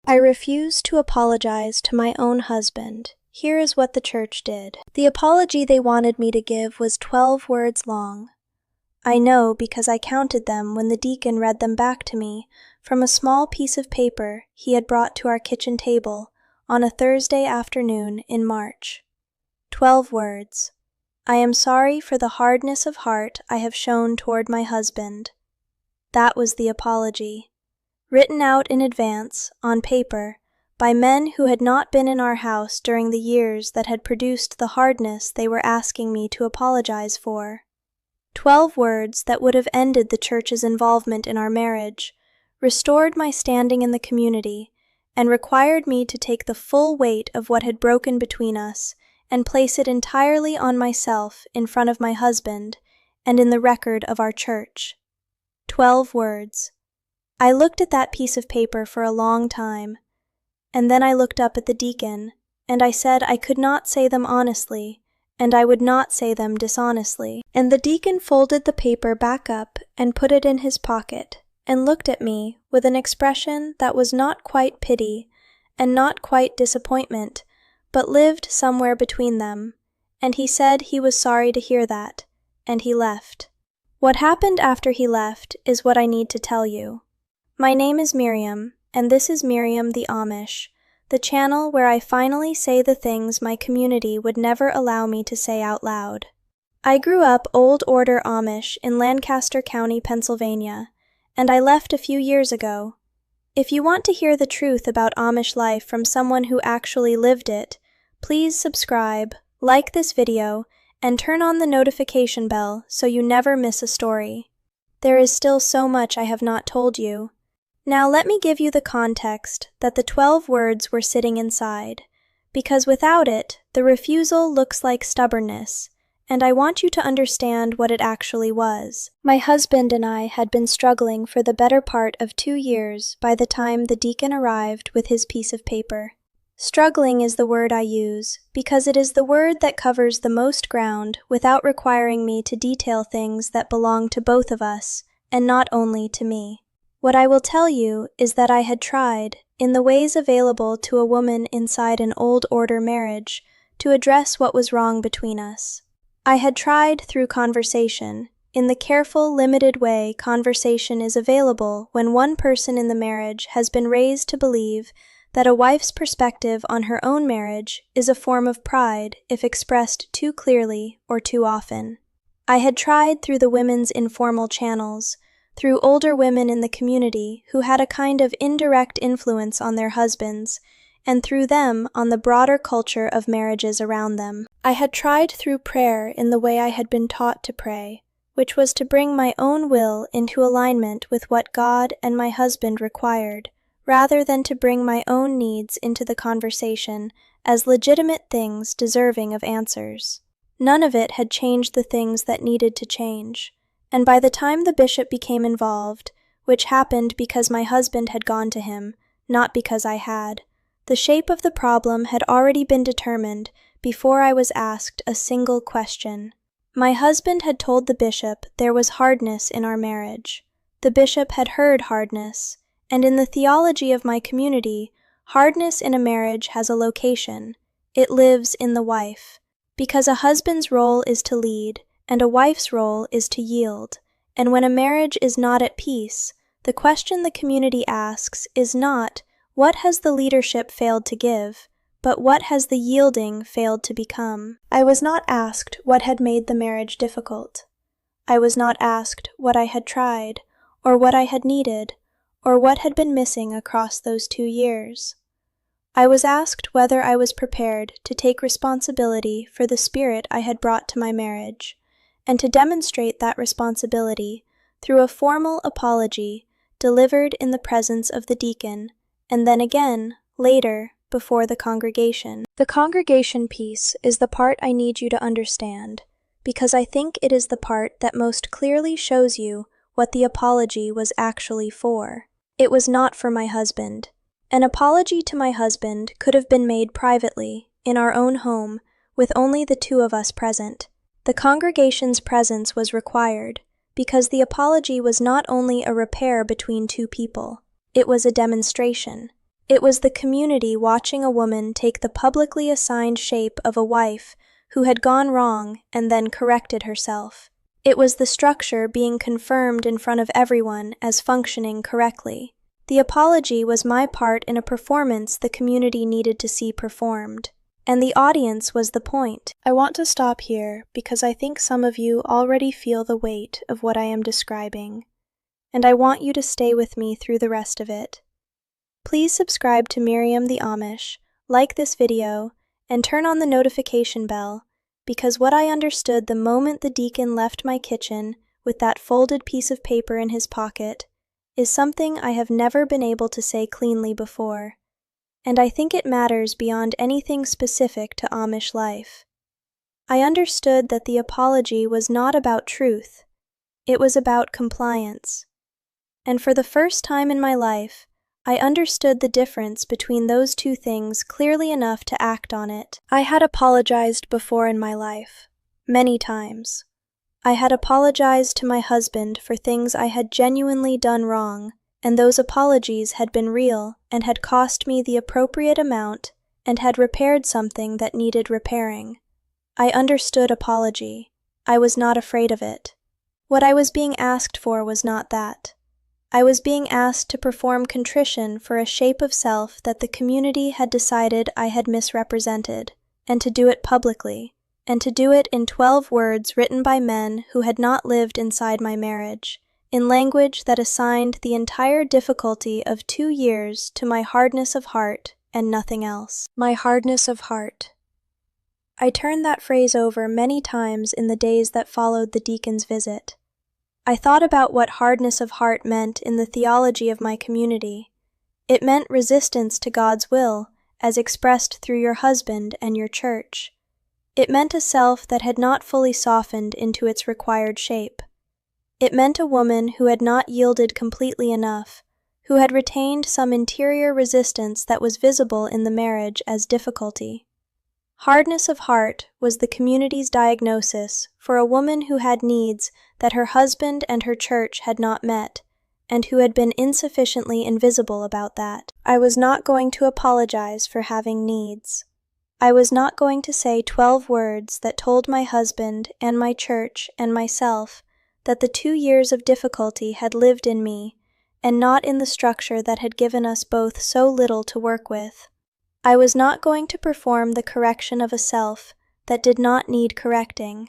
I refuse to apologize to my own husband. Here is what the church did. The apology they wanted me to give was 12 words long. I know because I counted them when the deacon read them back to me from a small piece of paper he had brought to our kitchen table on a Thursday afternoon in March. 12 words. I am sorry for the hardness of heart I have shown toward my husband. That was the apology, written out in advance, on paper, by men who had not been in our house during the years that had produced the hardness they were asking me to apologize for. 12 words that would have ended the church's involvement in our marriage, restored my standing in the community, and required me to take the full weight of what had broken between us and place it entirely on myself in front of my husband and in the record of our church. 12 words. I looked at that piece of paper for a long time, and then I looked up at the deacon, and I said I could not say them honestly, and I would not say them dishonestly. And the deacon folded the paper back up and put it in his pocket, and looked at me with an expression that was not quite pity and not quite disappointment, but lived somewhere between them, and he said he was sorry to hear that, and he left. What happened after he left is what I need to tell you. My name is Miriam, and this is Miriam the Amish, the channel where I finally say the things my community would never allow me to say out loud. I grew up Old Order Amish in Lancaster County, Pennsylvania, and I left a few years ago. If you want to hear the truth about Amish life from someone who actually lived it, please subscribe, like this video, and turn on the notification bell so you never miss a story. There is still so much I have not told you. Now let me give you the context that the 12 words were sitting inside, because without it, the refusal looks like stubbornness, and I want you to understand what it actually was. My husband and I had been struggling for the better part of 2 years by the time the deacon arrived with his piece of paper. Struggling is the word I use, because it is the word that covers the most ground without requiring me to detail things that belong to both of us, and not only to me. What I will tell you is that I had tried, in the ways available to a woman inside an old order marriage, to address what was wrong between us. I had tried through conversation, in the careful, limited way conversation is available when one person in the marriage has been raised to believe that a wife's perspective on her own marriage is a form of pride if expressed too clearly or too often. I had tried through the women's informal channels, through older women in the community who had a kind of indirect influence on their husbands, and through them on the broader culture of marriages around them. I had tried through prayer in the way I had been taught to pray, which was to bring my own will into alignment with what God and my husband required, rather than to bring my own needs into the conversation as legitimate things deserving of answers. None of it had changed the things that needed to change. And by the time the bishop became involved, which happened because my husband had gone to him, not because I had, the shape of the problem had already been determined before I was asked a single question. My husband had told the bishop there was hardness in our marriage. The bishop had heard hardness, and in the theology of my community, hardness in a marriage has a location. It lives in the wife, because a husband's role is to lead, and a wife's role is to yield, and when a marriage is not at peace, the question the community asks is not, what has the leadership failed to give, but what has the yielding failed to become? I was not asked what had made the marriage difficult. I was not asked what I had tried, or what I had needed, or what had been missing across those 2 years. I was asked whether I was prepared to take responsibility for the spirit I had brought to my marriage, and to demonstrate that responsibility through a formal apology delivered in the presence of the deacon, and then again, later, before the congregation. The congregation piece is the part I need you to understand, because I think it is the part that most clearly shows you what the apology was actually for. It was not for my husband. An apology to my husband could have been made privately, in our own home, with only the 2 of us present. The congregation's presence was required, because the apology was not only a repair between 2 people, it was a demonstration. It was the community watching a woman take the publicly assigned shape of a wife who had gone wrong and then corrected herself. It was the structure being confirmed in front of everyone as functioning correctly. The apology was my part in a performance the community needed to see performed. And the audience was the point. I want to stop here because I think some of you already feel the weight of what I am describing, and I want you to stay with me through the rest of it. Please subscribe to Miriam the Amish, like this video, and turn on the notification bell, because what I understood the moment the deacon left my kitchen with that folded piece of paper in his pocket is something I have never been able to say cleanly before. And I think it matters beyond anything specific to Amish life. I understood that the apology was not about truth, it was about compliance. And for the first time in my life, I understood the difference between those two things clearly enough to act on it. I had apologized before in my life, many times. I had apologized to my husband for things I had genuinely done wrong, and those apologies had been real and had cost me the appropriate amount and had repaired something that needed repairing. I understood apology. I was not afraid of it. What I was being asked for was not that. I was being asked to perform contrition for a shape of self that the community had decided I had misrepresented, and to do it publicly, and to do it in 12 words written by men who had not lived inside my marriage, in language that assigned the entire difficulty of 2 years to my hardness of heart and nothing else. My hardness of heart. I turned that phrase over many times in the days that followed the deacon's visit. I thought about what hardness of heart meant in the theology of my community. It meant resistance to God's will, as expressed through your husband and your church. It meant a self that had not fully softened into its required shape. It meant a woman who had not yielded completely enough, who had retained some interior resistance that was visible in the marriage as difficulty. Hardness of heart was the community's diagnosis for a woman who had needs that her husband and her church had not met, and who had been insufficiently invisible about that. I was not going to apologize for having needs. I was not going to say 12 words that told my husband and my church and myself that the 2 years of difficulty had lived in me, and not in the structure that had given us both so little to work with. I was not going to perform the correction of a self that did not need correcting.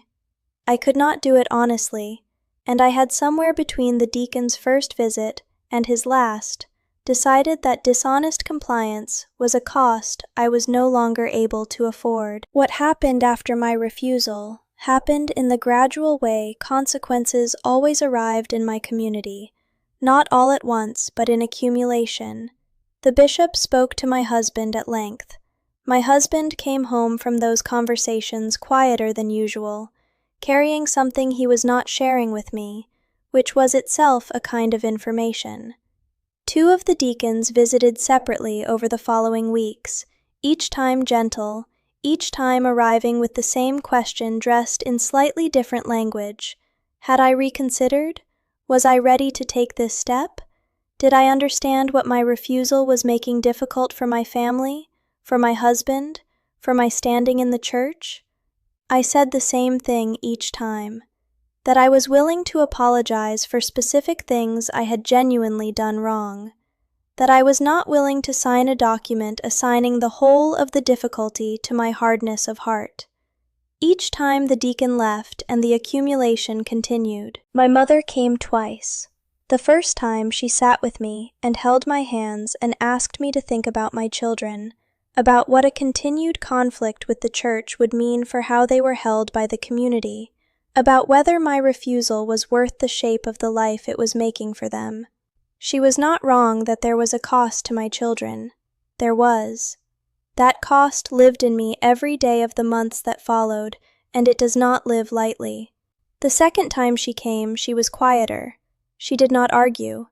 I could not do it honestly, and I had somewhere between the deacon's first visit and his last decided that dishonest compliance was a cost I was no longer able to afford. What happened after my refusal happened in the gradual way consequences always arrived in my community, not all at once but in accumulation. The bishop spoke to my husband at length. My husband came home from those conversations quieter than usual, carrying something he was not sharing with me, which was itself a kind of information. 2 of the deacons visited separately over the following weeks, each time gentle, each time arriving with the same question dressed in slightly different language. Had I reconsidered? Was I ready to take this step? Did I understand what my refusal was making difficult for my family, for my husband, for my standing in the church? I said the same thing each time, that I was willing to apologize for specific things I had genuinely done wrong, that I was not willing to sign a document assigning the whole of the difficulty to my hardness of heart. Each time the deacon left and the accumulation continued. My mother came twice. The first time she sat with me and held my hands and asked me to think about my children, about what a continued conflict with the church would mean for how they were held by the community, about whether my refusal was worth the shape of the life it was making for them. She was not wrong that there was a cost to my children. There was. That cost lived in me every day of the months that followed, and it does not live lightly. The second time she came, she was quieter. She did not argue.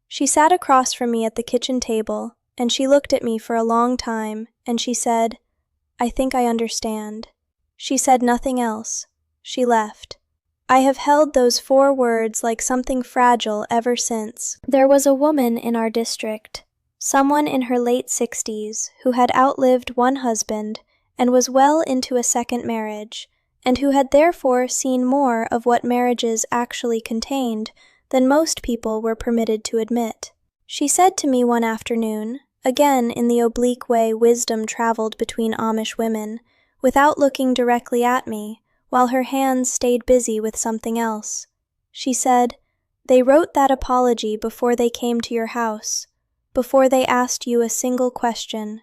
She sat across from me at the kitchen table, and she looked at me for a long time, and she said, "I think I understand." She said nothing else. She left. I have held those 4 words like something fragile ever since. There was a woman in our district, someone in her late 60s who had outlived one husband and was well into a second marriage, and who had therefore seen more of what marriages actually contained than most people were permitted to admit. She said to me one afternoon, again in the oblique way wisdom traveled between Amish women, without looking directly at me, while her hands stayed busy with something else. She said, "They wrote that apology before they came to your house, before they asked you a single question,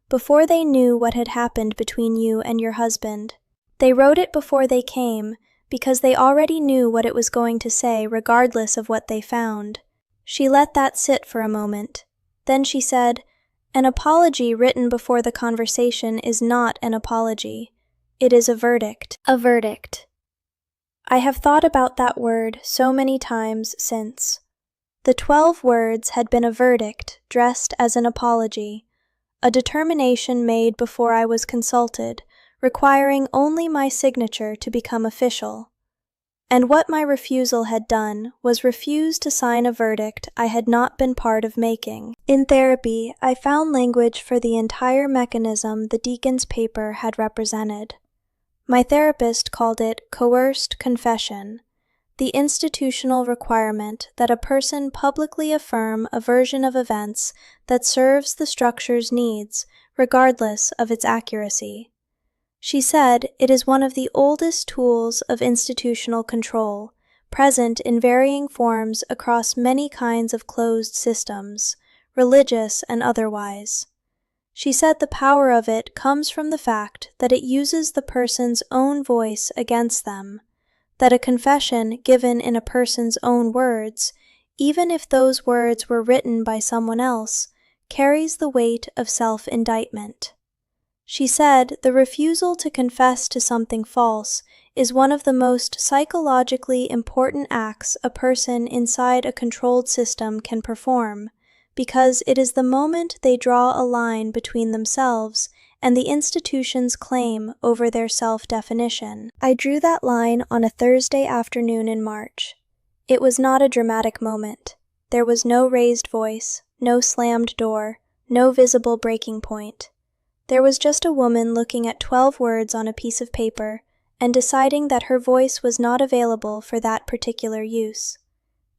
before they knew what had happened between you and your husband. They wrote it before they came because they already knew what it was going to say regardless of what they found." She let that sit for a moment. Then she said, "An apology written before the conversation is not an apology. It is a verdict." A verdict. I have thought about that word so many times since. The 12 words had been a verdict dressed as an apology, a determination made before I was consulted, requiring only my signature to become official. And what my refusal had done was refuse to sign a verdict I had not been part of making. In therapy, I found language for the entire mechanism the deacon's paper had represented. My therapist called it coerced confession, the institutional requirement that a person publicly affirm a version of events that serves the structure's needs, regardless of its accuracy. She said it is one of the oldest tools of institutional control, present in varying forms across many kinds of closed systems, religious and otherwise. She said the power of it comes from the fact that it uses the person's own voice against them, that a confession given in a person's own words, even if those words were written by someone else, carries the weight of self-indictment. She said the refusal to confess to something false is one of the most psychologically important acts a person inside a controlled system can perform, because it is the moment they draw a line between themselves and the institution's claim over their self-definition. I drew that line on a Thursday afternoon in March. It was not a dramatic moment. There was no raised voice, no slammed door, no visible breaking point. There was just a woman looking at 12 words on a piece of paper and deciding that her voice was not available for that particular use.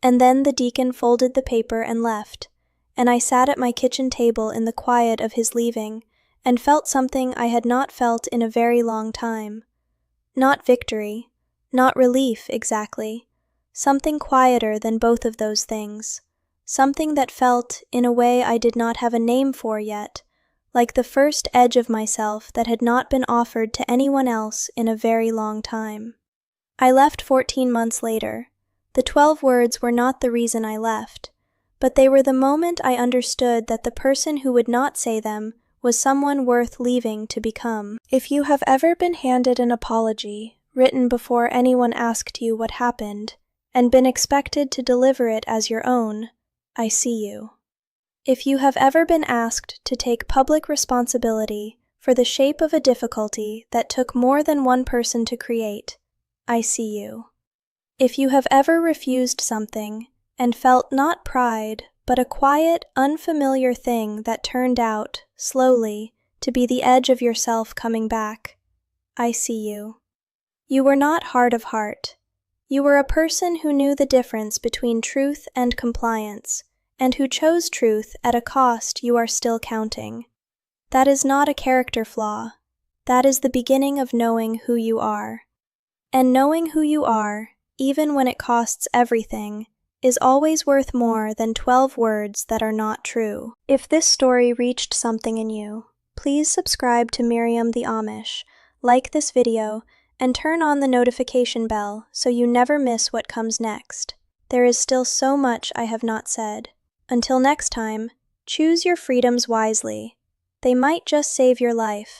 And then the deacon folded the paper and left, and I sat at my kitchen table in the quiet of his leaving and felt something I had not felt in a very long time. Not victory, not relief exactly, something quieter than both of those things, something that felt, in a way I did not have a name for yet, like the first edge of myself that had not been offered to anyone else in a very long time. I left 14 months later. The 12 words were not the reason I left, but they were the moment I understood that the person who would not say them was someone worth leaving to become. If you have ever been handed an apology, written before anyone asked you what happened, and been expected to deliver it as your own, I see you. If you have ever been asked to take public responsibility for the shape of a difficulty that took more than one person to create, I see you. If you have ever refused something and felt not pride, but a quiet, unfamiliar thing that turned out, slowly, to be the edge of yourself coming back, I see you. You were not hard of heart. You were a person who knew the difference between truth and compliance, and who chose truth at a cost you are still counting. That is not a character flaw. That is the beginning of knowing who you are. And knowing who you are, even when it costs everything, is always worth more than 12 words that are not true. If this story reached something in you, please subscribe to Miriam the Amish, like this video, and turn on the notification bell so you never miss what comes next. There is still so much I have not said. Until next time, choose your freedoms wisely. They might just save your life.